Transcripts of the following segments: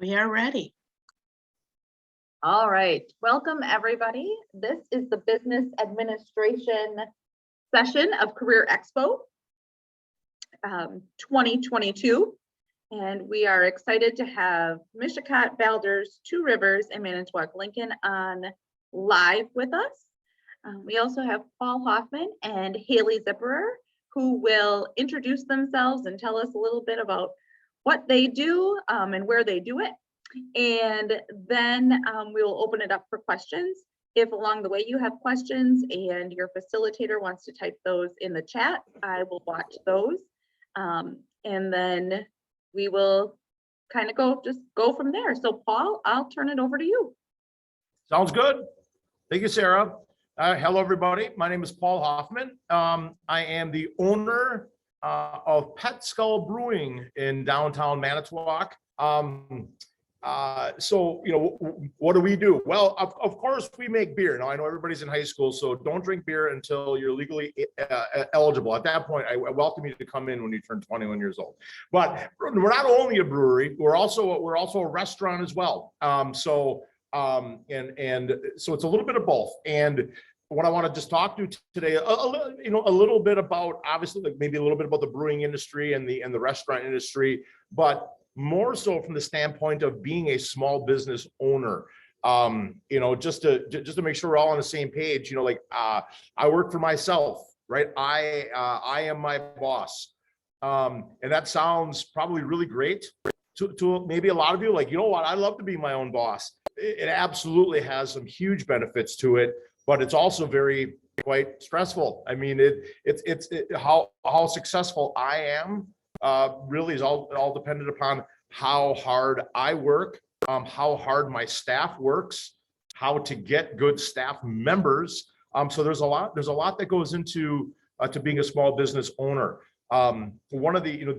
We are ready. All right, welcome everybody. This is the business administration session of Career Expo 2022. And we are excited to have Mishicot, Balders, Two Rivers, and Manitowoc Lincoln on live with us. We also have Paul Hoffman and Haley Zipper, who will introduce themselves and tell us a little bit about what they do and where they do it. And then we will open it up for questions. If along the way you have questions and your facilitator wants to type those in the chat, I will watch those. And then we will kind of go from there. So Paul, I'll turn it over to you. Sounds good. Thank you, Sarah. Hello, everybody. My name is Paul Hoffman. I am the owner of Pet Skull Brewing in downtown Manitowoc. So, what do we do? Well, of course, we make beer. Now, I know everybody's in high school, so don't drink beer until you're legally eligible. At that point, I welcome you to come in when you turn 21 years old. But we're not only a brewery, we're also a restaurant as well. So it's a little bit of both. And what I want to just talk to today, a little bit about, obviously, like maybe a little bit about the brewing industry and the restaurant industry, but more so from the standpoint of being a small business owner. Just to make sure we're all on the same page. I work for myself, right? I am my boss, and that sounds probably really great to maybe a lot of you. Like, you know what? I love to be my own boss. It absolutely has some huge benefits to it, but it's also quite stressful. I mean, how successful I am really is all dependent upon how hard I work, how hard my staff works, how to get good staff members. So there's a lot that goes into to being a small business owner. One of the,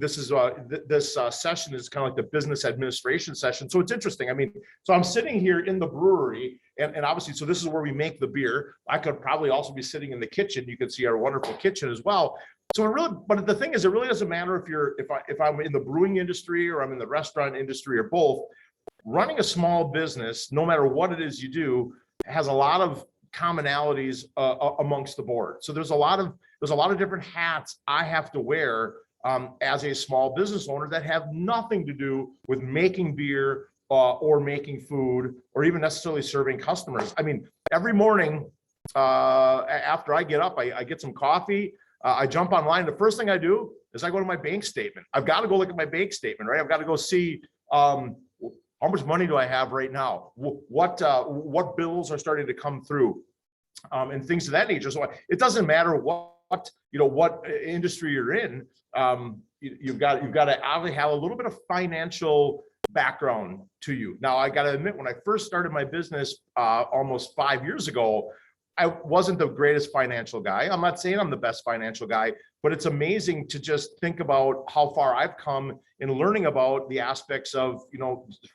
this session is kind of like the business administration session. So it's interesting. I mean, so I'm sitting here in the brewery and obviously, so this is where we make the beer. I could probably also be sitting in the kitchen. You can see our wonderful kitchen as well. So but the thing is, it really doesn't matter if I'm in the brewing industry or I'm in the restaurant industry or both. Running a small business, no matter what it is you do, has a lot of commonalities amongst the board. So there's a lot of different hats I have to wear as a small business owner that have nothing to do with making beer or making food or even necessarily serving customers. I mean, every morning after I get up, I get some coffee. I jump online. The first thing I do is I go to my bank statement. I've got to go look at my bank statement, right? I've got to go see how much money do I have right now? What bills are starting to come through, and things of that nature. So it doesn't matter what industry you're in. You've got to obviously have a little bit of financial background to you. Now, I got to admit, when I first started my business almost 5 years ago, I wasn't the greatest financial guy. I'm not saying I'm the best financial guy, but it's amazing to just think about how far I've come in learning about the aspects of,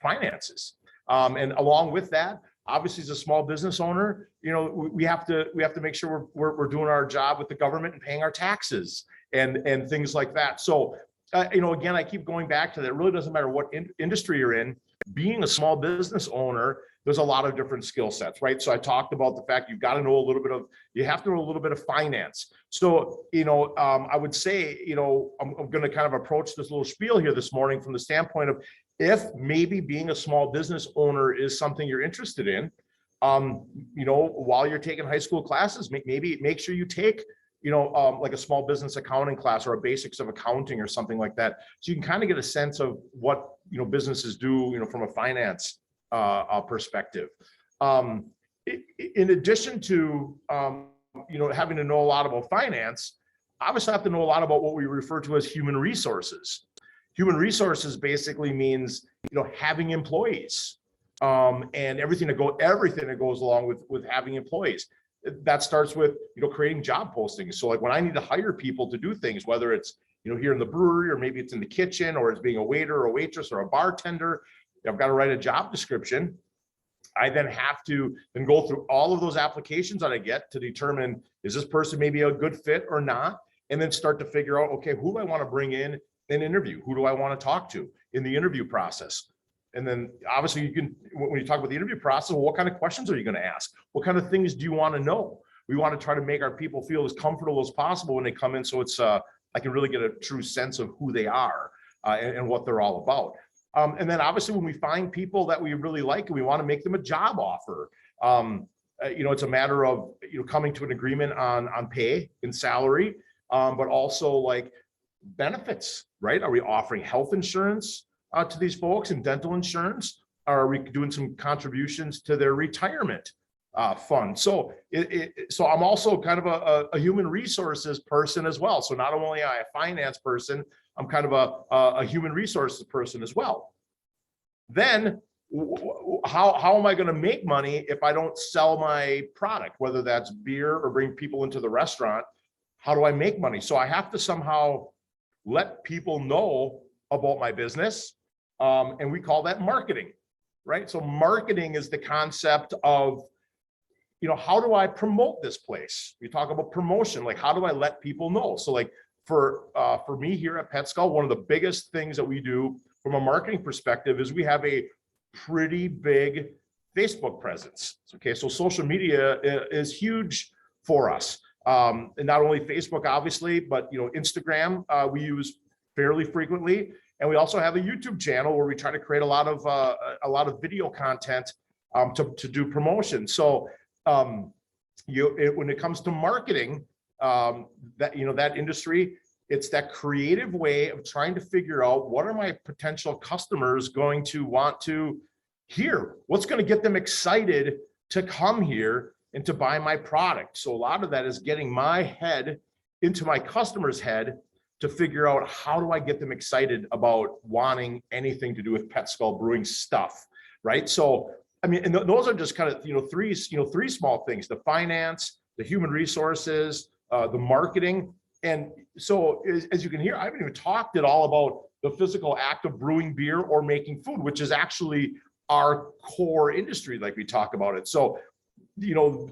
finances. And along with that, obviously, as a small business owner, we have to make sure we're doing our job with the government and paying our taxes and things like that. So, again, I keep going back to that. It really doesn't matter what industry you're in. Being a small business owner, there's a lot of different skill sets, right? So I talked about the fact you have to know a little bit of finance. So, I would say, I'm going to kind of approach this little spiel here this morning from the standpoint of if maybe being a small business owner is something you're interested in, while you're taking high school classes, maybe make sure you take, like a small business accounting class or a basics of accounting or something like that. So you can kind of get a sense of what, businesses do, from a finance perspective. In addition to, having to know a lot about finance, obviously I have to know a lot about what we refer to as human resources. Human resources basically means, having employees, and everything that goes along with having employees. That starts with, creating job postings. So like when I need to hire people to do things, whether it's, here in the brewery, or maybe it's in the kitchen, or it's being a waiter or a waitress or a bartender, I've got to write a job description. I then have to go through all of those applications that I get to determine, is this person maybe a good fit or not? And then start to figure out, okay, who do I want to bring in and interview? Who do I want to talk to in the interview process? And then obviously you can, when you talk about the interview process, well, what kind of questions are you going to ask? What kind of things do you want to know? We want to try to make our people feel as comfortable as possible when they come in. So it's, I can really get a true sense of who they are and what they're all about. And then obviously when we find people that we really like and we want to make them a job offer, it's a matter of, coming to an agreement on pay and salary, but also like benefits, right? Are we offering health insurance to these folks and dental insurance? Are we doing some contributions to their retirement fund? So so I'm also kind of a human resources person as well. So not only am I a finance person, I'm kind of a human resources person as well. Then how am I going to make money if I don't sell my product, whether that's beer or bring people into the restaurant? How do I make money? So I have to somehow let people know about my business. And we call that marketing, right? So marketing is the concept of, how do I promote this place? We talk about promotion, like how do I let people know? So like for me here at PetSkull, one of the biggest things that we do from a marketing perspective is we have a pretty big Facebook presence. Okay, so social media is huge for us. And not only Facebook, obviously, but Instagram we use fairly frequently, and we also have a YouTube channel where we try to create a lot of video content to do promotion. So when it comes to marketing, that industry, it's that creative way of trying to figure out what are my potential customers going to want to hear, what's going to get them excited to come here and to buy my product. So a lot of that is getting my head into my customer's head to figure out how do I get them excited about wanting anything to do with PetSkull Brewing stuff, right? So I mean, and those are just kind of three small things: the finance, the human resources, the marketing. And so as you can hear, I haven't even talked at all about the physical act of brewing beer or making food, which is actually our core industry, like we talk about it. So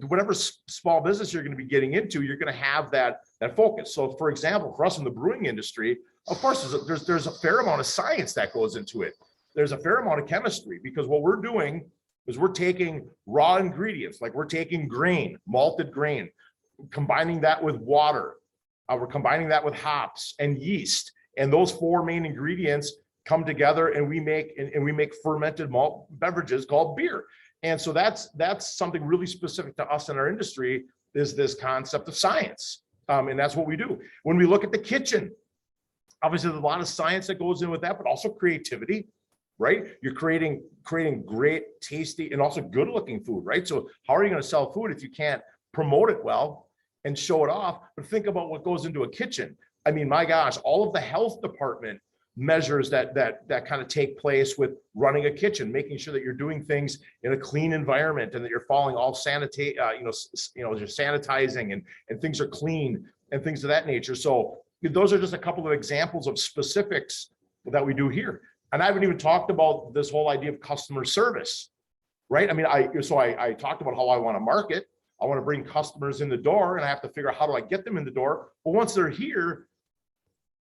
whatever small business you're going to be getting into, you're going to have that focus. So for example, for us in the brewing industry, of course, there's a fair amount of science that goes into it. There's a fair amount of chemistry, because what we're doing is we're taking raw ingredients, like we're taking grain, malted grain, combining that with water. We're combining that with hops and yeast, and those four main ingredients come together, and we make fermented malt beverages called beer. And so that's something really specific to us in our industry, is this concept of science, and that's what we do. When we look at the kitchen, obviously there's a lot of science that goes in with that, but also creativity. Right? You're creating great, tasty, and also good looking food, right? So how are you going to sell food if you can't promote it well and show it off? But think about what goes into a kitchen. I mean, my gosh, all of the health department measures that kind of take place with running a kitchen, making sure that you're doing things in a clean environment and that you're following all you're sanitizing and things are clean and things of that nature. So those are just a couple of examples of specifics that we do here. And I haven't even talked about this whole idea of customer service, right? I mean, I talked about how I want to market. I want to bring customers in the door, and I have to figure out how do I get them in the door. But once they're here,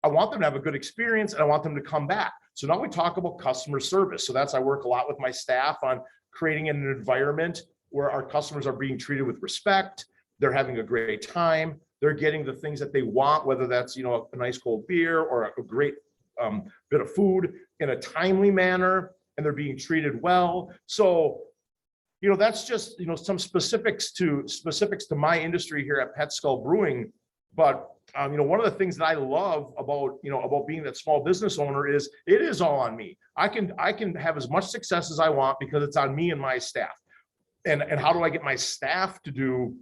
I want them to have a good experience, and I want them to come back. So now we talk about customer service. So I work a lot with my staff on creating an environment where our customers are being treated with respect. They're having a great time. They're getting the things that they want, whether that's a nice cold beer or a great bit of food in a timely manner, and they're being treated well. So, that's just, some specifics to my industry here at PetSkull Brewing. But, one of the things that I love about being that small business owner is it is all on me. I can have as much success as I want because it's on me and my staff. And how do I get my staff to do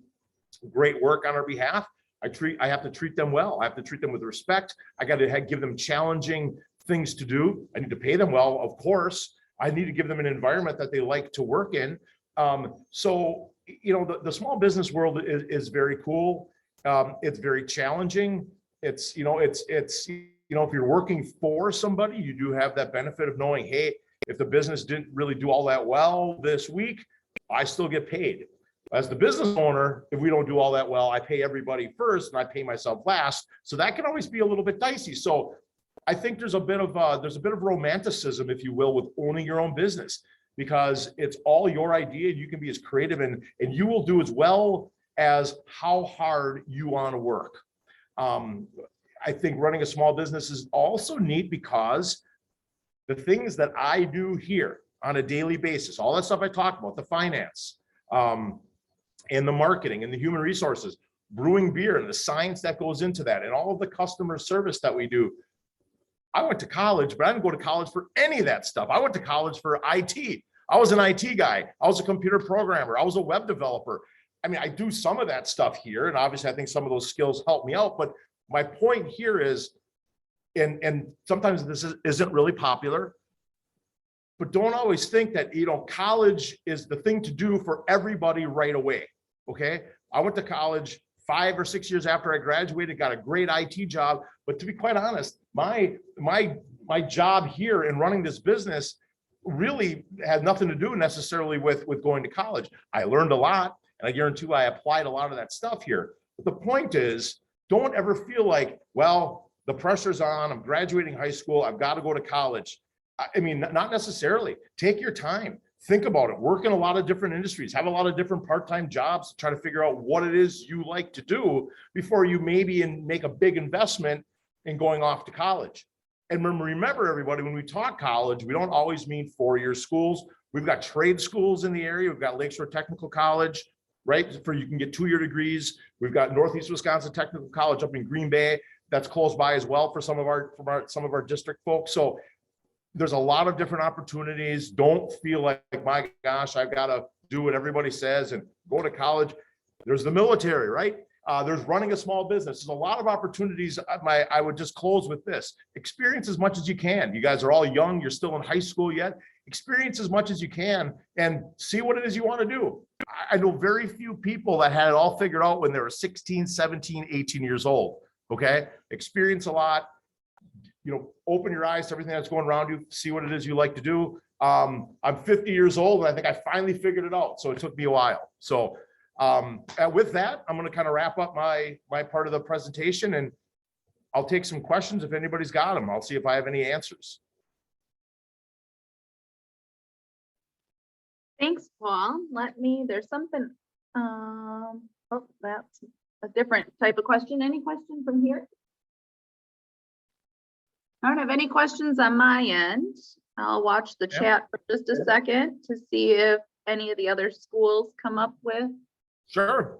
great work on our behalf? I have to treat them well. I have to treat them with respect. I got to give them challenging things to do. I need to pay them well, of course. I need to give them an environment that they like to work in. So, the small business world is very cool. It's very challenging. It's if you're working for somebody, you do have that benefit of knowing, hey, if the business didn't really do all that well this week, I still get paid. As the business owner, if we don't do all that well, I pay everybody first and I pay myself last. So that can always be a little bit dicey. So I think there's a bit of romanticism, if you will, with owning your own business, because it's all your idea and you can be as creative and you will do as well as how hard you want to work. I think running a small business is also neat because the things that I do here on a daily basis, all that stuff I talk about, the finance, and the marketing and the human resources, brewing beer and the science that goes into that, and all of the customer service that we do. I went to college, but I didn't go to college for any of that stuff. I went to college for IT. I was an IT guy. I was a computer programmer. I was a web developer. I mean, I do some of that stuff here, and obviously I think some of those skills help me out. But my point here is, and sometimes this isn't really popular, but don't always think that, you know, college is the thing to do for everybody right away. Okay. I went to college 5 or 6 years after I graduated, got a great IT job. But to be quite honest, my job here in running this business really had nothing to do necessarily with going to college. I learned a lot, and I guarantee you I applied a lot of that stuff here. But the point is, don't ever feel like, well, the pressure's on, I'm graduating high school, I've got to go to college. I mean, not necessarily. Take your time. Think about it. Work in a lot of different industries, have a lot of different part-time jobs to try to figure out what it is you like to do before you maybe make a big investment in going off to college. And remember, everybody, when we talk college, we don't always mean 4-year schools. We've got trade schools in the area. We've got Lakeshore Technical College, right? For you can get 2-year degrees. We've got Northeast Wisconsin Technical College up in Green Bay. That's close by as well for some of our district folks. So there's a lot of different opportunities. Don't feel like, my gosh, I've got to do what everybody says and go to college. There's the military, right? There's running a small business. There's a lot of opportunities. I would just close with this. Experience as much as you can. You guys are all young. You're still in high school yet. Experience as much as you can and see what it is you want to do. I know very few people that had it all figured out when they were 16, 17, 18 years old. Okay. Experience a lot. You know, open your eyes to everything that's going around you, see what it is you like to do. I'm 50 years old, and I think I finally figured it out. So it took me a while. So with that, I'm going to kind of wrap up my part of the presentation, and I'll take some questions if anybody's got them. I'll see if I have any answers. Thanks, Paul. There's something, oh, that's a different type of question. Any question from here? I don't have any questions on my end. I'll watch the chat for just a second to see if any of the other schools come up with. Sure.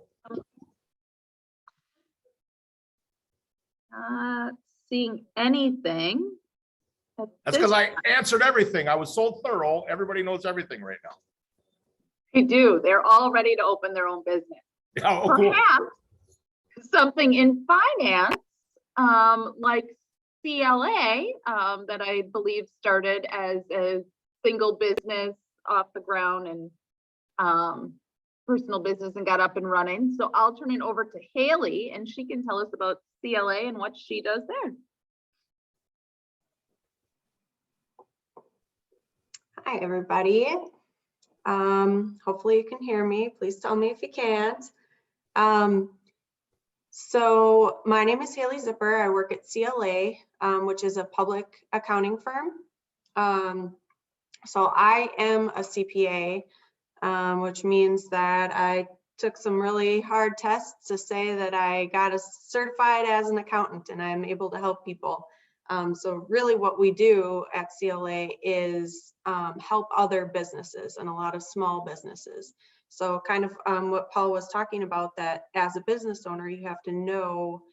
Not seeing anything. That's because I answered everything. I was so thorough. Everybody knows everything right now. They do. They're all ready to open their own business. Oh, Perhaps cool. something in finance, like CLA, that I believe started as a single business off the ground and personal business and got up and running. So I'll turn it over to Haley and she can tell us about CLA and what she does there. Hi, everybody. Hopefully you can hear me. Please tell me if you can't. So my name is Haley Zipper. I work at CLA, which is a public accounting firm. So I am a CPA, which means that I took some really hard tests to say that I got certified as an accountant and I'm able to help people. So really what we do at CLA is help other businesses and a lot of small businesses. So kind of what Paul was talking about, that as a business owner, you have to know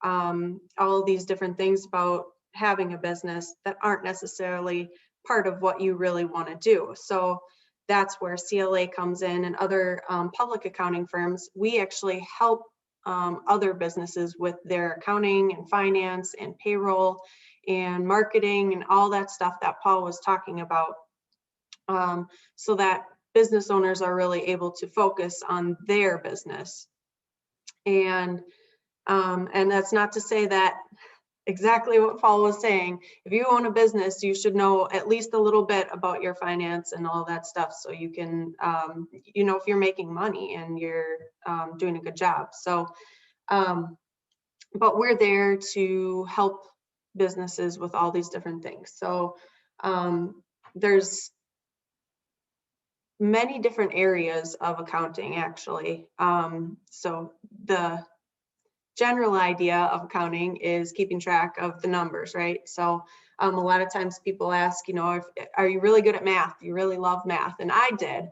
all of these different things about having a business that aren't necessarily part of what you really want to do. So that's where CLA comes in, and other public accounting firms. We actually help other businesses with their accounting and finance and payroll and marketing and all that stuff that Paul was talking about, so that business owners are really able to focus on their business. And that's not to say that exactly what Paul was saying. If you own a business, you should know at least a little bit about your finance and all that stuff, so you can, you know, if you're making money and you're doing a good job. So, but we're there to help businesses with all these different things. So there's many different areas of accounting, actually. So the general idea of accounting is keeping track of the numbers, right? So a lot of times people ask, you know, are you really good at math? You really love math? And I did,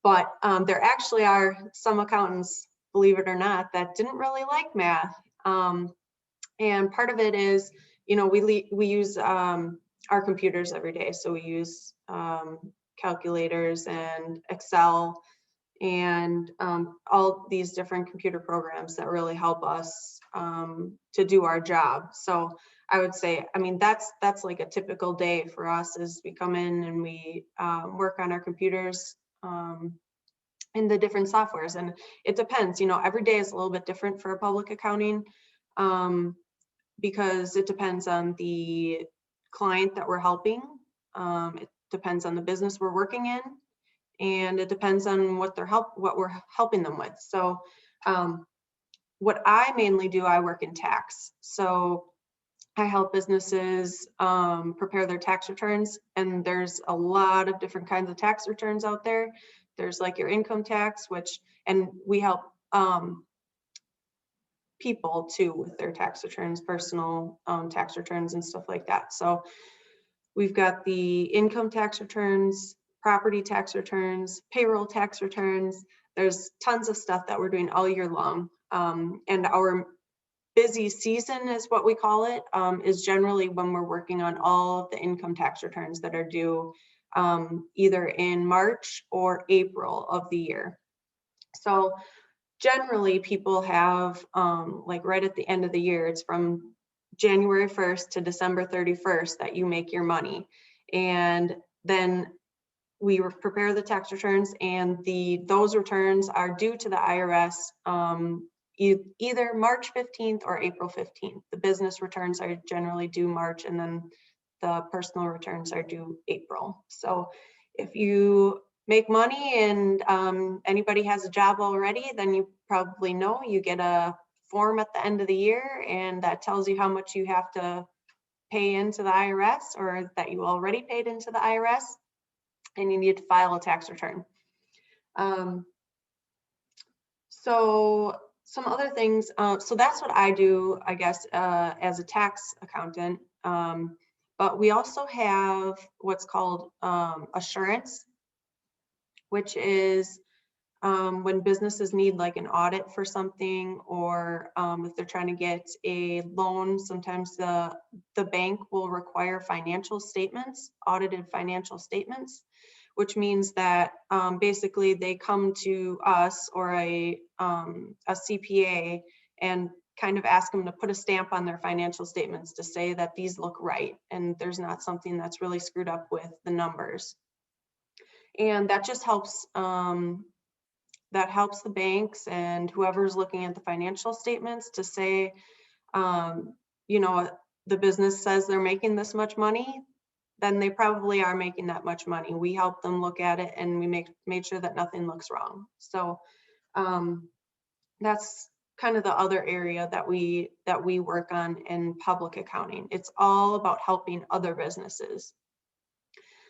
but there actually are some accountants, believe it or not, that didn't really like math. And part of it is, you know, we use our computers every day. So we use calculators and Excel and all these different computer programs that really help us to do our job. So I would say, I mean, that's like a typical day for us is we come in and we work on our computers in the different softwares. And it depends, you know, every day is a little bit different for public accounting because it depends on the client that we're helping. It depends on the business we're working in. And it depends on what we're helping them with. So what I mainly do, I work in tax. So I help businesses prepare their tax returns, and there's a lot of different kinds of tax returns out there. There's like your income tax, and we help people too with their tax returns, personal tax returns and stuff like that. So we've got the income tax returns, property tax returns, payroll tax returns. There's tons of stuff that we're doing all year long. And our busy season is what we call it, is generally when we're working on all of the income tax returns that are due either in March or April of the year. So generally people have like right at the end of the year, it's from January 1st to December 31st that you make your money. And then we prepare the tax returns, and those returns are due to the IRS either March 15th or April 15th. The business returns are generally due March, and then the personal returns are due April. So if you make money and anybody has a job already, then you probably know you get a form at the end of the year, and that tells you how much you have to pay into the IRS, or that you already paid into the IRS, and you need to file a tax return. So some other things, so that's what I do, I guess, as a tax accountant. But we also have what's called assurance, which is when businesses need like an audit for something, or if they're trying to get a loan, sometimes the bank will require financial statements, audited financial statements, which means that basically they come to us or a CPA and kind of ask them to put a stamp on their financial statements to say that these look right and there's not something that's really screwed up with the numbers. And that just helps the banks and whoever's looking at the financial statements to say, you know, the business says they're making this much money, then they probably are making that much money. We help them look at it, and we made sure that nothing looks wrong. So that's kind of the other area that we work on in public accounting. It's all about helping other businesses.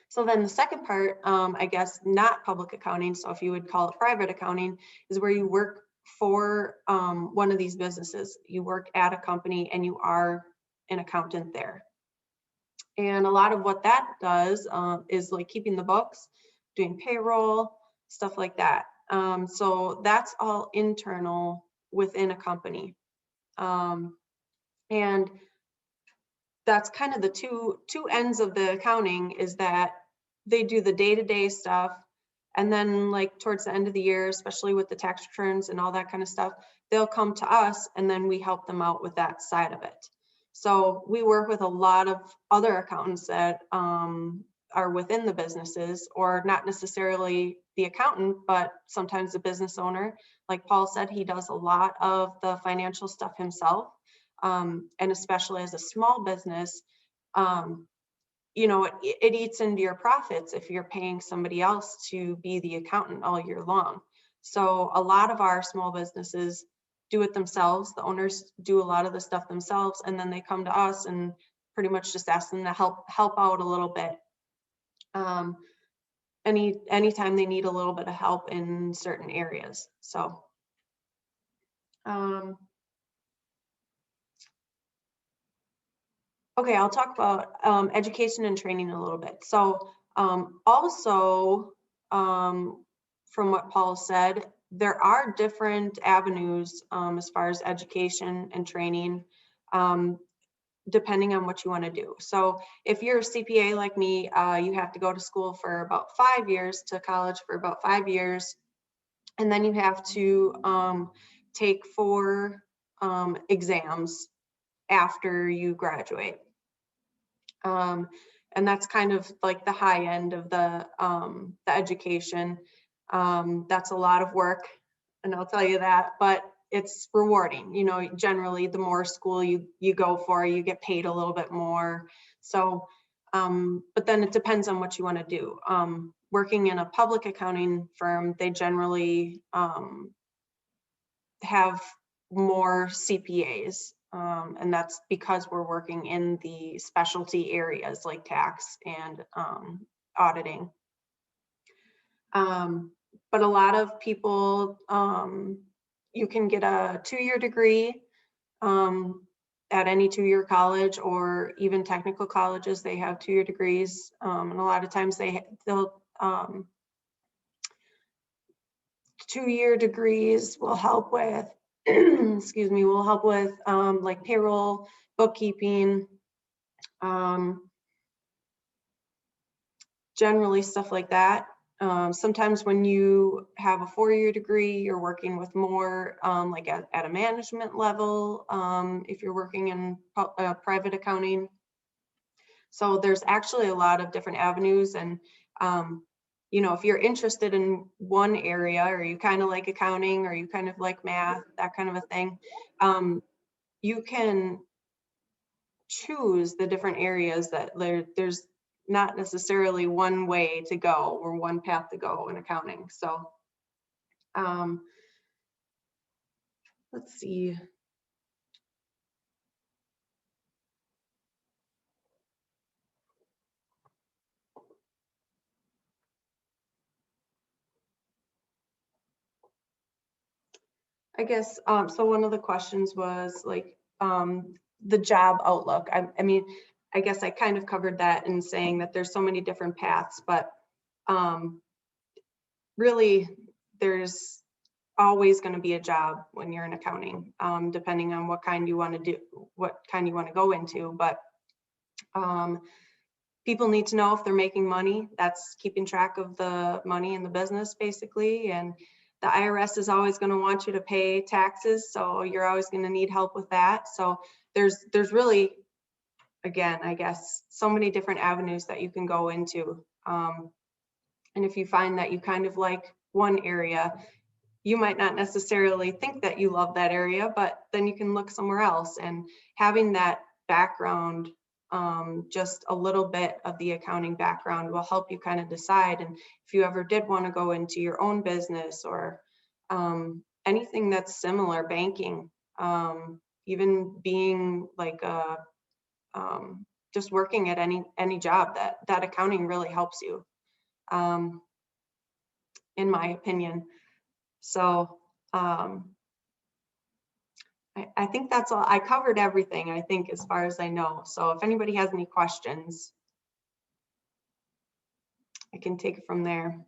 So then the second part, I guess, not public accounting, so if you would call it private accounting, is where you work for one of these businesses. You work at a company and you are an accountant there. And a lot of what that does is like keeping the books, doing payroll, stuff like that. So that's all internal within a company. And that's kind of the two ends of the accounting, is that they do the day-to-day stuff, and then like towards the end of the year, especially with the tax returns and all that kind of stuff, they'll come to us and then we help them out with that side of it. So we work with a lot of other accountants that are within the businesses, or not necessarily the accountant, but sometimes the business owner. Like Paul said, he does a lot of the financial stuff himself. And especially as a small business, you know, it eats into your profits if you're paying somebody else to be the accountant all year long. So a lot of our small businesses do it themselves. The owners do a lot of the stuff themselves, and then they come to us and pretty much just ask them to help out a little bit. Anytime they need a little bit of help in certain areas. So, okay, I'll talk about education and training a little bit. So also, from what Paul said, there are different avenues as far as education and training, depending on what you want to do. So if you're a CPA like me, you have to go to school for about 5 years, to college for about 5 years. And then you have to take 4 exams after you graduate. And that's kind of like the high end of the education. That's a lot of work, and I'll tell you that, but it's rewarding. You know, generally the more school you go for, you get paid a little bit more. So, but then it depends on what you want to do. Working in a public accounting firm, they generally have more CPAs. And that's because we're working in the specialty areas like tax and auditing. But a lot of people, you can get a 2-year degree at any 2-year college, or even technical colleges, they have 2-year degrees. And a lot of times they'll 2-year degrees will help with excuse me, will help with like payroll, bookkeeping, generally stuff like that. Sometimes when you have a 4-year degree, you're working with more like at a management level, if you're working in private accounting. So there's actually a lot of different avenues, and you know, if you're interested in one area, or you kind of like accounting, or you kind of like math, that kind of a thing, you can choose the different areas that there's not necessarily one way to go or one path to go in accounting. So let's see. I guess, so one of the questions was like the job outlook. I mean, I guess I kind of covered that in saying that there's so many different paths, but really there's always going to be a job when you're in accounting, depending on what kind you want to do, what kind you want to go into. But people need to know if they're making money. That's keeping track of the money in the business, basically. And the IRS is always going to want you to pay taxes, so you're always going to need help with that. So there's really, again, I guess, so many different avenues that you can go into. And if you find that you kind of like one area, you might not necessarily think that you love that area, but then you can look somewhere else. And having that background, just a little bit of the accounting background, will help you kind of decide. And if you ever did want to go into your own business, or anything that's similar, banking, even being like just working at any job, that accounting really helps you, in my opinion. So I think that's all. I covered everything, I think, as far as I know. So if anybody has any questions, I can take it from there.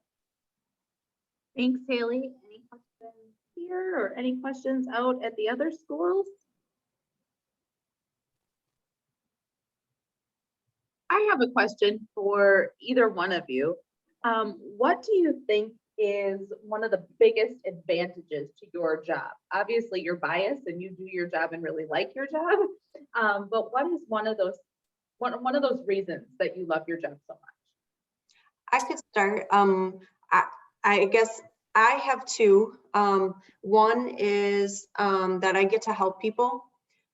Thanks, Haley. Any questions here, or any questions out at the other schools? I have a question for either one of you. What do you think is one of the biggest advantages to your job? Obviously, you're biased and you do your job and really like your job. But what is one of those reasons that you love your job so much? I could start. I guess I have 2. One is that I get to help people.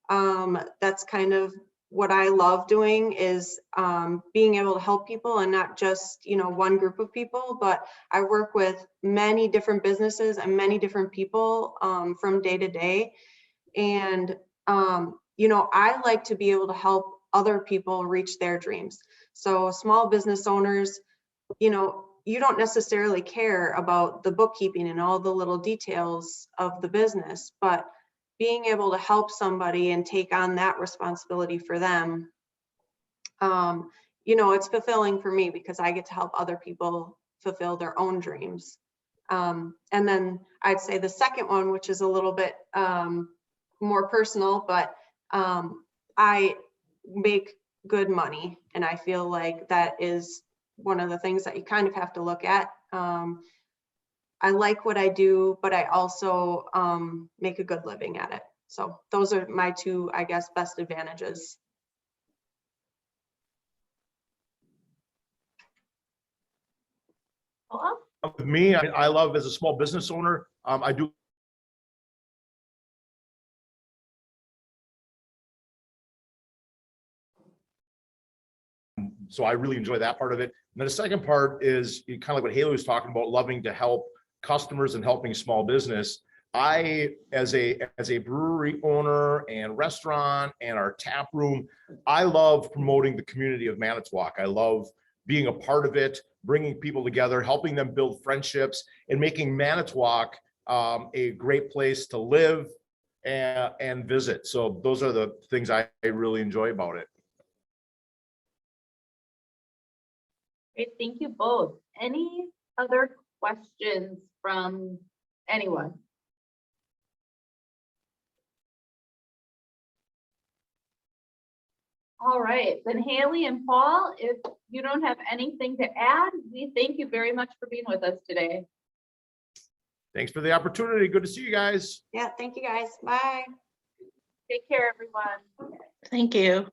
That's kind of what I love doing, is being able to help people, and not just, you know, one group of people, but I work with many different businesses and many different people from day to day. And, you know, I like to be able to help other people reach their dreams. So small business owners, you know, you don't necessarily care about the bookkeeping and all the little details of the business, but being able to help somebody and take on that responsibility for them, you know, it's fulfilling for me because I get to help other people fulfill their own dreams. And then I'd say the second one, which is a little bit more personal, but I make good money, and I feel like that is one of the things that you kind of have to look at. I like what I do, but I also make a good living at it. So those are my two, I guess, best advantages. Paul? With me, I mean, I love as a small business owner, I do. So I really enjoy that part of it. And then the second part is kind of like what Haley was talking about, loving to help customers and helping small business. I, as a brewery owner and restaurant and our tap room, I love promoting the community of Manitowoc. I love being a part of it, bringing people together, helping them build friendships, and making Manitowoc a great place to live and visit. So those are the things I really enjoy about it. Great, thank you both. Any other questions from anyone? All right, then Haley and Paul, if you don't have anything to add, we thank you very much for being with us today. Thanks for the opportunity. Good to see you guys. Yeah, thank you guys. Bye. Take care, everyone. Thank you.